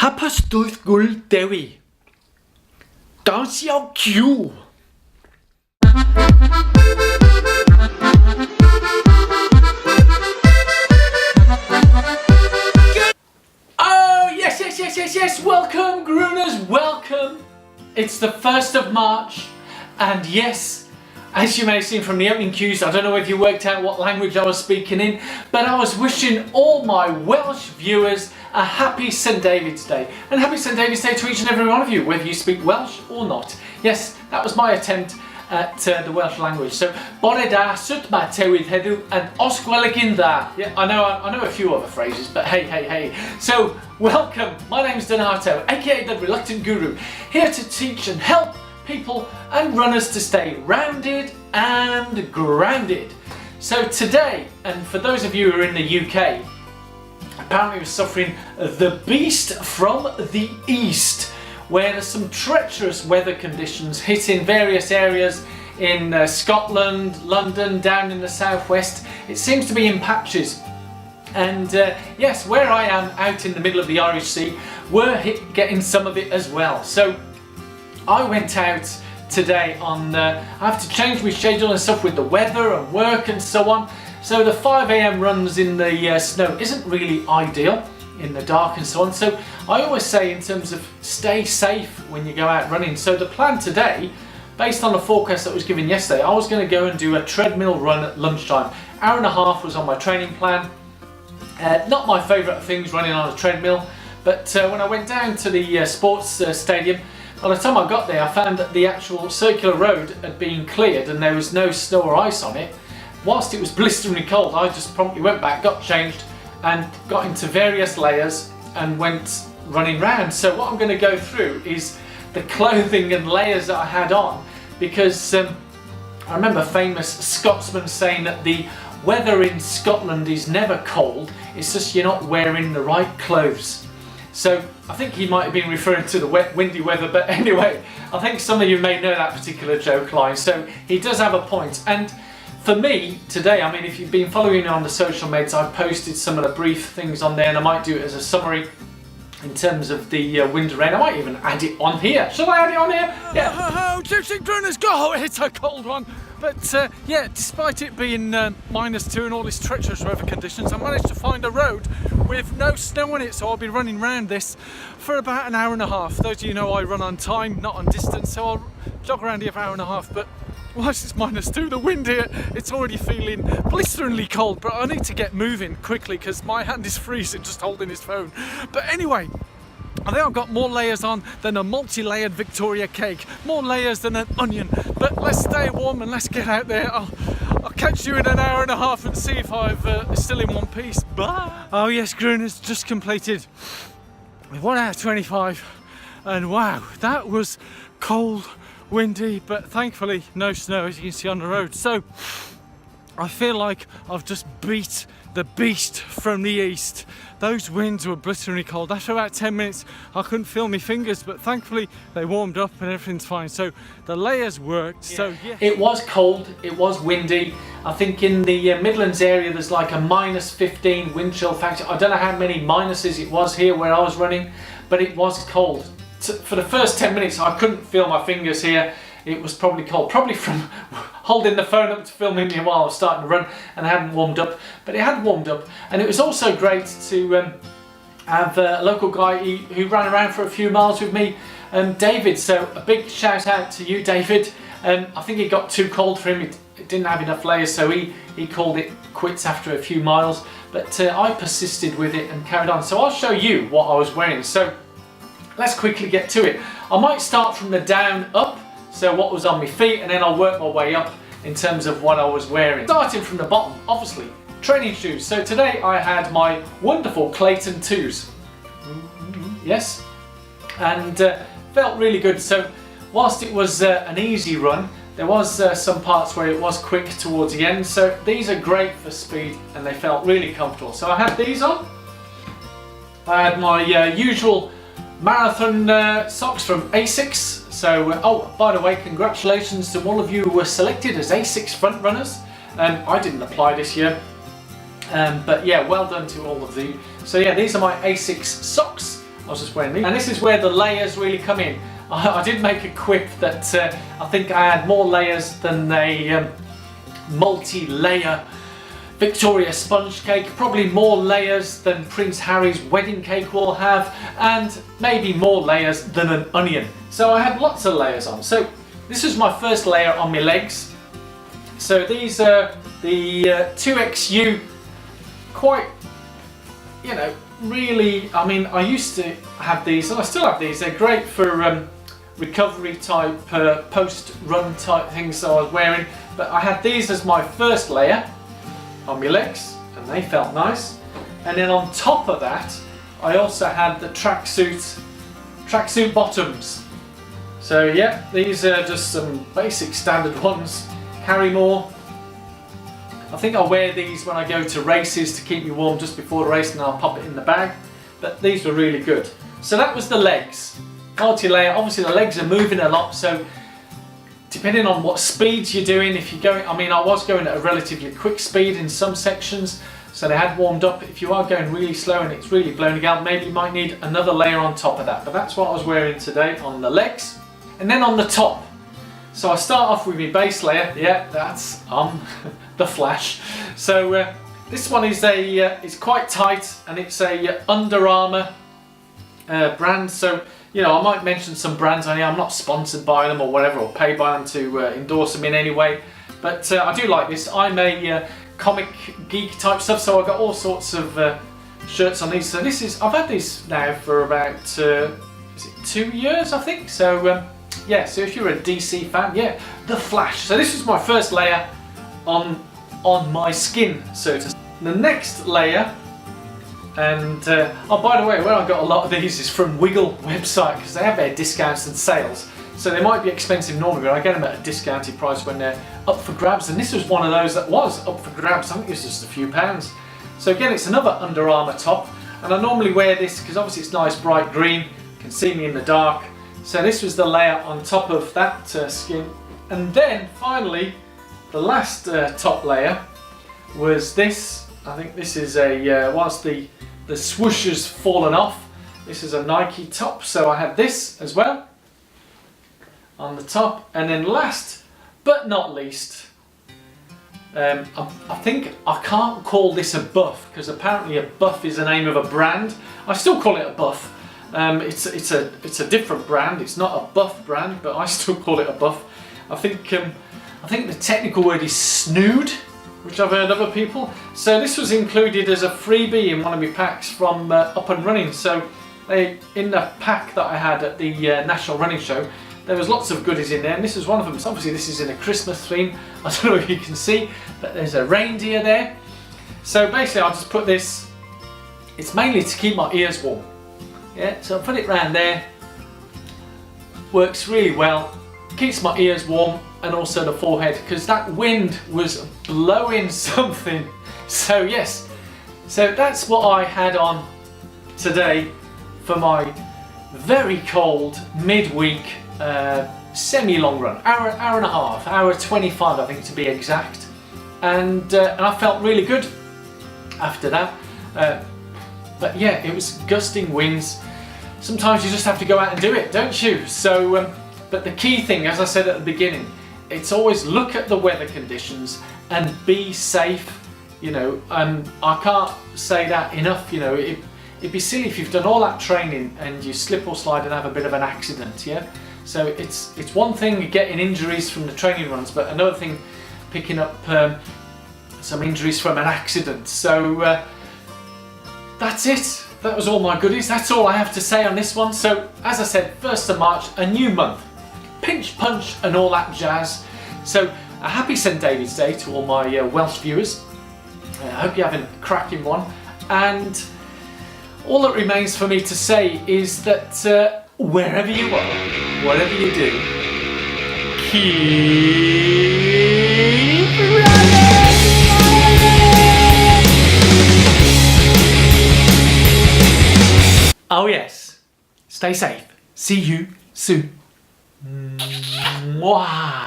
Hapasdwyth guld dewi. Dans jouw cue. Oh, yes. Welcome, Grooners, welcome. It's the 1st of March, and yes, as you may have seen from the opening cues, I don't know if you worked out what language I was speaking in, but I was wishing all my Welsh viewers a happy St David's Day. And happy St David's Day to each and every one of you, whether you speak Welsh or not. Yes, that was my attempt at the Welsh language. So, bore da, sut ma tywydd heddiw, and os gwelig yn dda. Yeah, I know a few other phrases, but hey. So, welcome. My name's Donato, aka the Reluctant Guru, here to teach and help people and runners to stay rounded and grounded. So today, and for those of you who are in the UK, apparently we're suffering the beast from the east, where there's some treacherous weather conditions hitting various areas in Scotland, London, down in the southwest. It seems to be in patches. And yes, where I am out in the middle of the Irish Sea, we're getting some of it as well. So I went out today on, I have to change my schedule and stuff with the weather and work and so on. So the 5 AM runs in the snow isn't really ideal in the dark and so on. So I always say in terms of stay safe when you go out running. So the plan today, based on the forecast that was given yesterday, I was going to go and do a treadmill run at lunchtime. Hour and a half was on my training plan. Not my favourite of things, running on a treadmill, but when I went down to the sports stadium, by the time I got there, I found that the actual circular road had been cleared and there was no snow or ice on it. Whilst it was blisteringly cold, I just promptly went back, got changed, and got into various layers and went running round. So what I'm going to go through is the clothing and layers that I had on, because I remember famous Scotsman saying that the weather in Scotland is never cold, it's just you're not wearing the right clothes. So I think he might have been referring to the wet, windy weather, but anyway, I think some of you may know that particular joke line. So he does have a point. And for me today, I mean, if you've been following me on the social meds, I've posted some of the brief things on there, and I might do it as a summary in terms of the wind and rain. I might even add it on here. Shall I add it on here? Yeah. Oh, Gypsy Gruner's go! It's a cold one. But yeah, despite it being -2 and all these treacherous weather conditions, I managed to find a road with no snow on it, so I'll be running around this for about an hour and a half. Those of you know I run on time, not on distance, so I'll jog around here for an hour and a half. But whilst it's -2, the wind here, it's already feeling blisteringly cold, but I need to get moving quickly because my hand is freezing just holding this phone. But anyway, I think I've got more layers on than a multi-layered Victoria cake, more layers than an onion. But let's stay warm and let's get out there. I'll catch you in an hour and a half and see if I've still in one piece. Bye. Oh yes, Gruner's just completed 1 hour 25, and wow, that was cold, windy, but thankfully no snow, as you can see on the road. So I feel like I've just beat the beast from the east. Those winds were blisteringly cold. After about 10 minutes, I couldn't feel my fingers, but thankfully they warmed up and everything's fine. So the layers worked. Yeah. So yeah. It was cold, it was windy. I think in the Midlands area there's like a -15 wind chill factor. I don't know how many minuses it was here where I was running, but it was cold. For the first 10 minutes I couldn't feel my fingers here. It was probably cold, probably from holding the phone up to filming me while I was starting to run and I hadn't warmed up, but it had warmed up. And it was also great to have a local guy who ran around for a few miles with me, David. So a big shout out to you, David. I think it got too cold for him, it didn't have enough layers, so he called it quits after a few miles, but I persisted with it and carried on. So I'll show you what I was wearing. So let's quickly get to it. I might start from the down up, so what was on my feet, and then I'll work my way up in terms of what I was wearing. Starting from the bottom, obviously, training shoes. So today I had my wonderful Clayton 2s. Yes, and felt really good. So whilst it was an easy run, there was some parts where it was quick towards the end. So these are great for speed and they felt really comfortable. So I had these on. I had my usual marathon socks from Asics. So, oh, by the way, congratulations to all of you who were selected as Asics front runners. I didn't apply this year, but yeah, well done to all of you. So yeah, these are my Asics socks. I was just wearing these. And this is where the layers really come in. I did make a quip that I think I had more layers than a multi-layer Victoria sponge cake, probably more layers than Prince Harry's wedding cake will have, and maybe more layers than an onion. So I had lots of layers on. So this is my first layer on my legs. So these are the 2XU, quite, you know, really, I mean, I used to have these, and I still have these. They're great for recovery type, post-run type things that I was wearing. But I had these as my first layer on my legs, and they felt nice. And then on top of that, I also had the tracksuit bottoms. So yeah, these are just some basic standard ones. Carry more. I think I'll wear these when I go to races to keep me warm just before the race, and I'll pop it in the bag. But these were really good. So that was the legs. Multi-layer. Obviously the legs are moving a lot, so depending on what speeds you're doing, if you're going, I mean, I was going at a relatively quick speed in some sections, so they had warmed up. If you are going really slow and it's really blowing out, maybe you might need another layer on top of that. But that's what I was wearing today on the legs. And then on the top, so I start off with my base layer. Yeah, that's the Flash. So this one is it's quite tight, and it's a Under Armour brand. So, you know, I might mention some brands on here. I'm not sponsored by them or whatever, or paid by them to endorse them in any way. But I do like this. I'm a comic geek type stuff, so I've got all sorts of shirts on these. So this is, I've had these now for about, is it 2 years, I think? So yeah, so if you're a DC fan, yeah, the Flash. So this is my first layer on my skin, so to speak. The next layer, and oh, by the way, where I got a lot of these is from Wiggle website, because they have their discounts and sales. So they might be expensive normally, but I get them at a discounted price when they're up for grabs. And this was one of those that was up for grabs. I think it was just a few pounds. So again, it's another Under Armour top, and I normally wear this because obviously it's nice bright green. You can see me in the dark. So this was the layer on top of that skin. And then finally, the last top layer was this. I think this is a, whilst the swoosh has fallen off, this is a Nike top. So I had this as well on the top. And then last but not least, I think I can't call this a buff, because apparently a buff is the name of a brand. I still call it a buff. It's a different brand. It's not a buff brand, but I still call it a buff. I think the technical word is snood, which I've heard other people. So this was included as a freebie in one of my packs from Up and Running. So in the pack that I had at the National Running Show, there was lots of goodies in there, and this is one of them. So obviously this is in a Christmas theme. I don't know if you can see, but there's a reindeer there. So basically I'll just put this, it's mainly to keep my ears warm. Yeah, so I put it around there, works really well, keeps my ears warm, and also the forehead, because that wind was blowing something. So yes, so that's what I had on today for my very cold midweek semi-long run, hour and a half, hour 25 I think to be exact, and I felt really good after that. But yeah, it was gusting winds. Sometimes you just have to go out and do it, don't you? So, but the key thing, as I said at the beginning, it's always look at the weather conditions and be safe. You know, I can't say that enough. You know, it'd be silly if you've done all that training and you slip or slide and have a bit of an accident. Yeah. So it's one thing getting injuries from the training runs, but another thing picking up some injuries from an accident. So that's it. That was all my goodies. That's all I have to say on this one. So as I said, 1st of March, a new month. Pinch punch and all that jazz. So a happy St. David's Day to all my Welsh viewers. I hope you're having a cracking one. And all that remains for me to say is that wherever you are, whatever you do, keep running! Oh yes, stay safe. See you soon. Mwah.